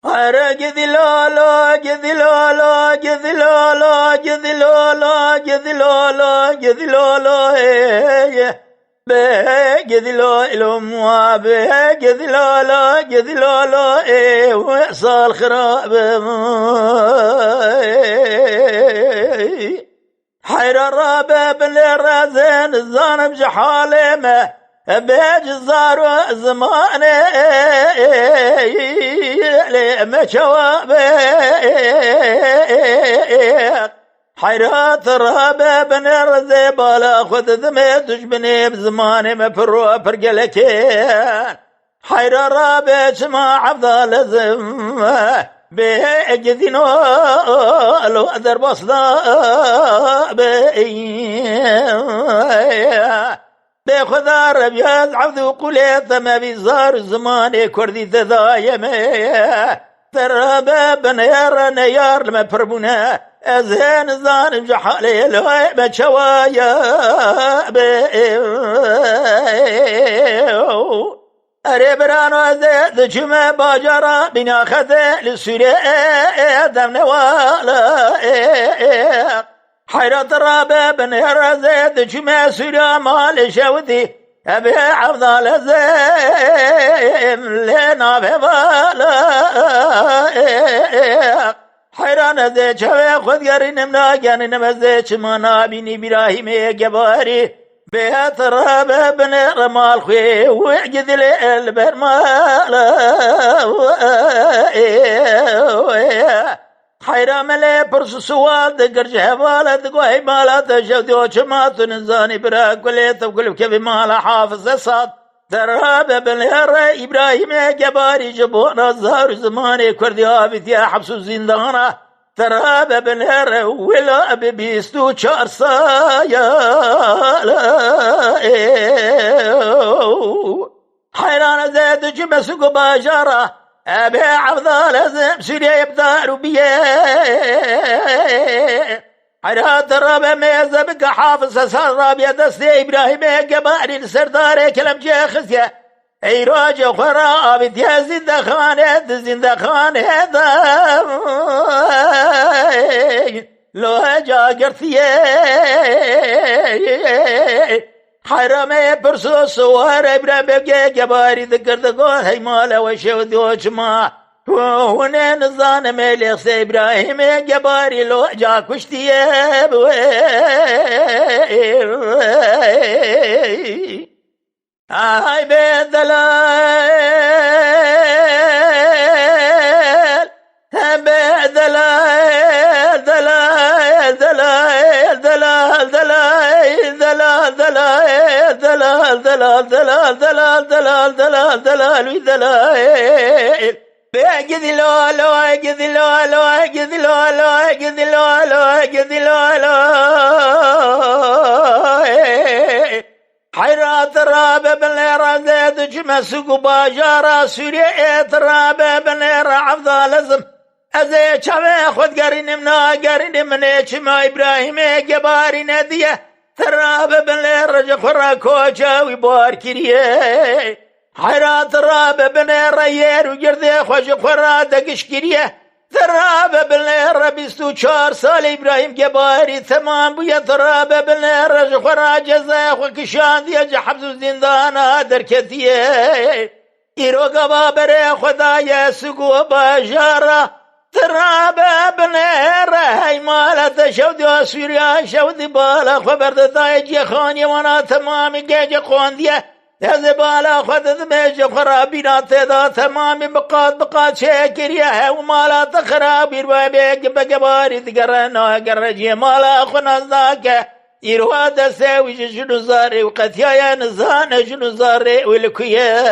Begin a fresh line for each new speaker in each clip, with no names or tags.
أرى جذي لالا جذي لالا جذي لالا جذي لالا جذي لالا جذي لالا جذي لالا موا جذي لالا جذي لالا وصال خراب حير الرابع بالرازين الزانب جحالمه بيج الزار زمانه لما شواب حيرات الرابع بن الرزيبالا خذ ذميتش بني بزماني مفرو فرقلك حير الرابع شما عفضل زم بيجذينو لو أدر بصدا بخذا ربياز عبد وقليت ما بيزار الزمان كردي تضايمه ترى بنيار نيار لما بربونا أزهن زان جحالي لو بشوايا أريبرانو زيد جمع باجرا بنا خذ لسوريا دم نوالا حيرة رابع بن زيد جمع سوريا مال شودي أبي عفضل زيم لنا ببالا حيران زيد شوي خذ قرين منا قرين مزيد شمانا بني براهيمي قباري بيت رابع بن رمال خوي وعجد البرمال حيرا ملي برس سوال دقر جهبالة دقوهي مالا تشودي وشمات نزاني براك وليت وقلب كبي مالا حافظ صاد ترابع بن إبراهيم جباري جبونا زهر زماني كردي آبت يا حبس الزندانة ترابع بن ولا ببيستو شارسايا حيران زيد جمسك باجارة أبي عفضال زم سوريا يبدا ربيه حيرات الرابع ميزة بك حافظ سراب يدستي إبراهيم قباري السردار كلام جاخسيا اي راجع خراب يا زندخانه لو جا قرثيه حرامي برسو سوار ابراهيم بقى جباري ذكر دقون هي مالا وشود وشما هنا نظام مليخ ابراهيم جباري لو جا كشتيه هاي بيت دلال بيت دلال دلال دلال دلال دلال دلال دلال دلال دلال دلال دلال دلال دلال دلال بيجد لولو اجد لولو اجد لولو اجد لولو اجد لولو حيرات الرابع بن زيد جمسك باجارة سوريا الرابع بن عفضل لازم أزي شمع خد قرين منا قرين من شما إبراهيم جباري نديه الرابع بن رجع خرا كوجا ويبار كريه حيرات الرابع بن ريير وجرده خوش خرا دقش كريه ثرابة بالنهر بيستو شار سال إبراهيم جباري تمام بيا ثرابة بالنهر خرا جزاء وكشان دي جحبز زندانا دركتيه إيروغا بابري خدايا سقو باجارة ثرابة بالنهر هاي مالة شودي سوريا شودي بالا خبر دايج يخاني وانا تمام جيج قونديه هزبالا خذ ميج خرابينا تدا تمام بقات شاكريا ومالا تخرابير وبيج بجباري تقرنا قرجي مالا خنا ذاك يروى دساوي شنو زاري وقتيا نزان شنو زاري والكيا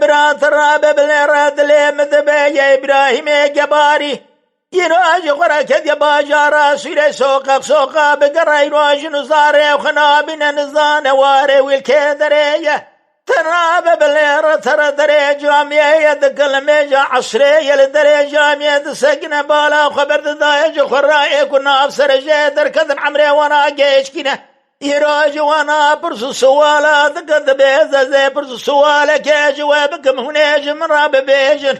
برات الرابع بالراد لي مذبي إبراهيم جباري يراج غرك يا باجارا سير سوقا بقرا يراج نزاري وخنا بنا نزان واري والكدريه تراب بالير ترى دري جاميه دقل ميجا عشريه لدري جاميه سقنا بالا خبر دايج خراي كنا افسر جدر كذن عمري وانا جيش كنا يراج وانا برس سوالات قد بيزة برس سوالك جوابكم هنا جمرا ببيجن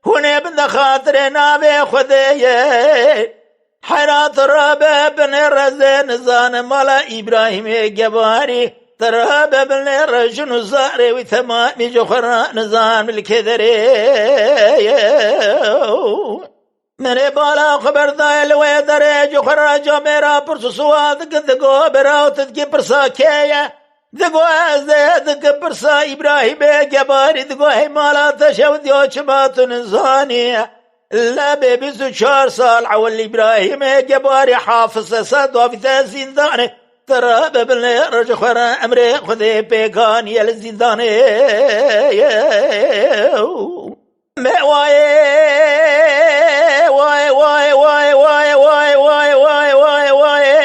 هنا بن خاطرنا بخذيه حيرات رابع بن رزين زان مالا إبراهيم جباري ترابع بن رجن زاري وثمان جخرا نزان بالكذري من بالا خبر دايل ويدري جخرا جميرا برس سواد قدقو براو تدقي برسا كيا دقو ازدق برسا إبراهيم جباري دقو مالا تشود يوشبات نزاني لا بيبسو 4 سال عول إبراهيم جباري حافظ سد وفي زندان ترى ببن رجع خرا أمري خذي بيكان يا الزندان ما واي واي واي واي واي واي واي واي واي واي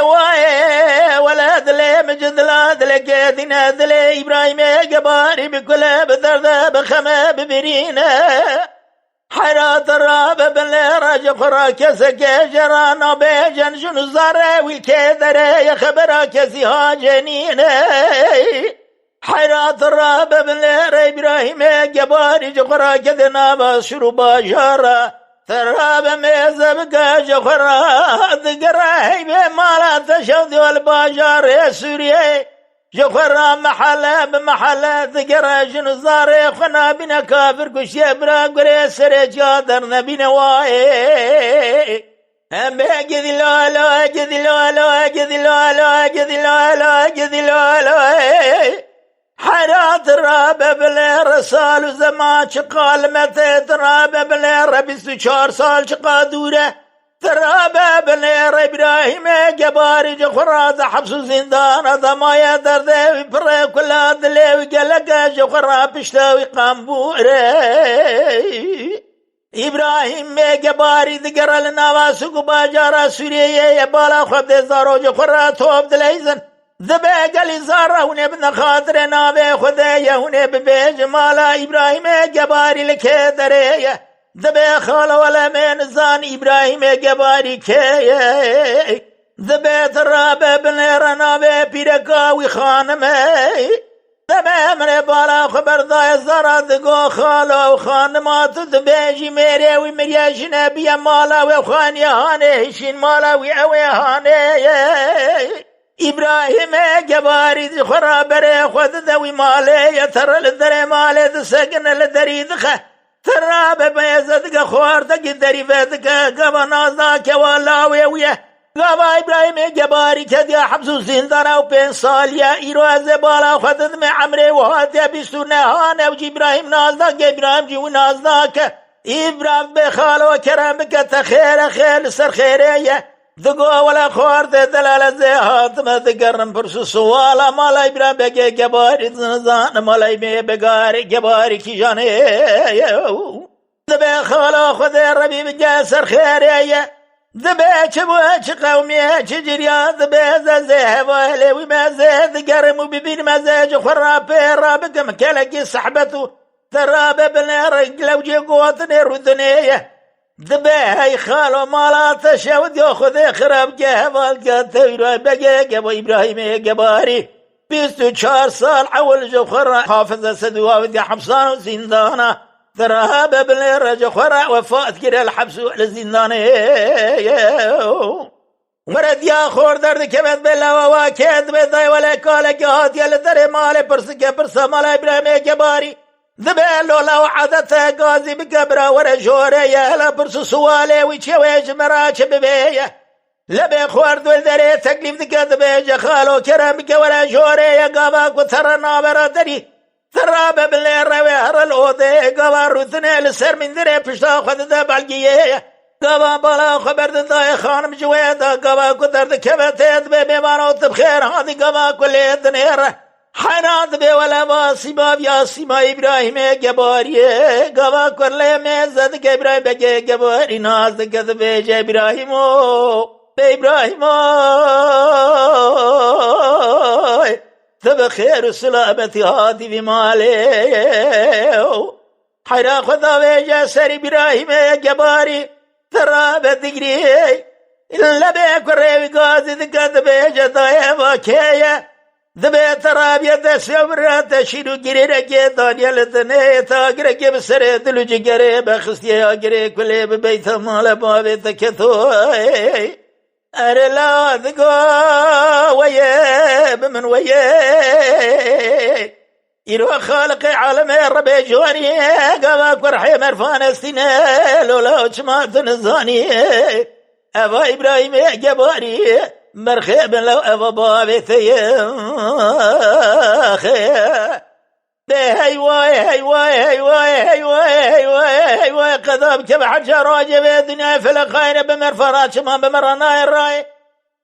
واي ولاد لي مجد لاد لقيتنا ذلي إبراهيم جباري بكل بدرد بخما ببرينا حيرات الراب بن رجب خراكس جرانا بيجن شنو زراوي كذري يا خبرك سيها جنين حيرات الراب بن إبراهيم جباري جخرا كذنا بشرو باجارا تراب ميزبك جخرا ذقراهي بمالا تشود والباجار سوريا جخرا محلا بمحلا ذقرا شنو زاري خنا بنا كافر كشي برا قري سري جادر نبينا واي هم جذي لا لا جذي لا لا جذي لا لا جذي لا لا جذي لا لا حيرات الراب بلا رسال زمان شقال متى تراب بلا ربي 4 سال شقا دوره تراب بلا إبراهيم جباري جخرا حبس زندان ضمايا درد برا كل دلي وقلق جخرا بشتاوي قنبوري إبراهيم جباري ذكر لنا واسق باجارا سوريا يبالا خد زارو جخرا توب دليزن ذبه قلي زاره ونبن خاطر نابه خدايا ونبه جمالا إبراهيم جباري لكدريه ذبه خال ولا من زان إبراهيم جباري كي ذبه ترابه بن رنابه بيركاوي خانمه ذبه من بالا خبر ذا زاره ذقو خاله وخانمات ذبه جميري ومرياش نبي مالا وخاني هاني شين مالا وعوي هاني إبراهيم جباري خرابره خذ ذوي مالي يتر للدري مالي ذسقن للدري ذخه تراب بيزدك خوارتك دري فاتك قبا نازاك والله ويويه قبا إبراهيم جباري كديا حبسو زندانا وبين صاليا إيروز بالا خذ من عمري وهاتي بسونه هانا وجي إبراهيم نازاك إبراهيم جيو نازاك إبراهيم بخال وكرم بك تخير خير سر خيريه ذقوا ولا خوارت دلالة زي هاتما ذكرن برسو سوالا مالا إبراهيم بگه جباري زنزان مالا بگاري جباري كي جاني ذبه خالا خذ ربي بجاسر خيري ذبه چبوه چه قوميه چه جريا ذبه زي هوالي وما زي ذكرم وببين ما زي جخرا بيرا بكم كالكي صحبتو ترابه بنا رجلو جي قوتني ردنيه ذبه خالو مالا تشود ياخذ خراب جهوال قاتل بقى إبراهيم جباري 24 سال حول جخرا حافظ سدوا ودي حبسان وزندانا ترهاب بن جخرا وفات كده الحبس للزندان ورد يا خور درد كبد بلا وواكد بداي ولا قال قهات يا لدري مال برسا مال إبراهيم جباري ذبه لو عادته قاضي بقبره ورجوره يا هلا برسو سواله ويشويش مراش ببيه لبي خوارد والدري تكليف ذبه جخالو كرم بقوره جوره يا قاباك وثرنا برادري ثراب بالليل روي هر الأوضي قابا روثني لسر من دري پشتا خود ذا بالقيه قابا بالا خبر ذا خانم جويدا قابا قدر كبتت ببيمانو تبخير هذه قابا كل دنيره حناد به ولا واسباب يا سما إبراهيم جباري قوا كرله مزد إبراهيم بجه جباري ناز كذب بجه إبراهيم تب خير سلامة هذه بماله حيرا خدا بجه سر إبراهيم جباري ترى بدقري إلا بيك وريبي قاضي ذكاد بيجة باكية ذبي ترابية دسيبرة تشيرو جريرك دانيال تنيتا قريك بسري دلوجي قريب خستيا قريك ولي ببيت مال بابي تكتو أرلا ذقو ويب من ويب إلو خالق عالم ربي جواني قواك ورحي مرفان السنة لولا وشمات نزاني أبا إبراهيم جباري مرخب لو أبا بابي ثيم هيواي قذاب كبح الجراجة بالدنيا فلقاين بمرفرات شما بمرنا الراي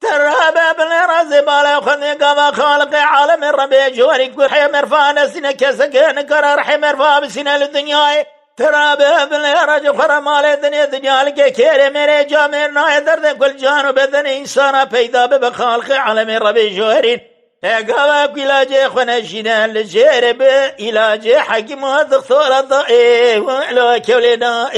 ترى باب الرازي بالا وخذني قام خالق عالم الربيع جواري كحي مرفان سنة كسكن قرار حي مرفا بسنة للدنيا ترى باب الرازي خرمال الدنيا لكي كيري ميري جامير ناي درد كل جانب الدنيا إنسانا بيدا بخالق عالم الربيع جواري قواك إلاجي خنشنا لجيرب إلاجي حكم الدكتور الضائم ولو كولنا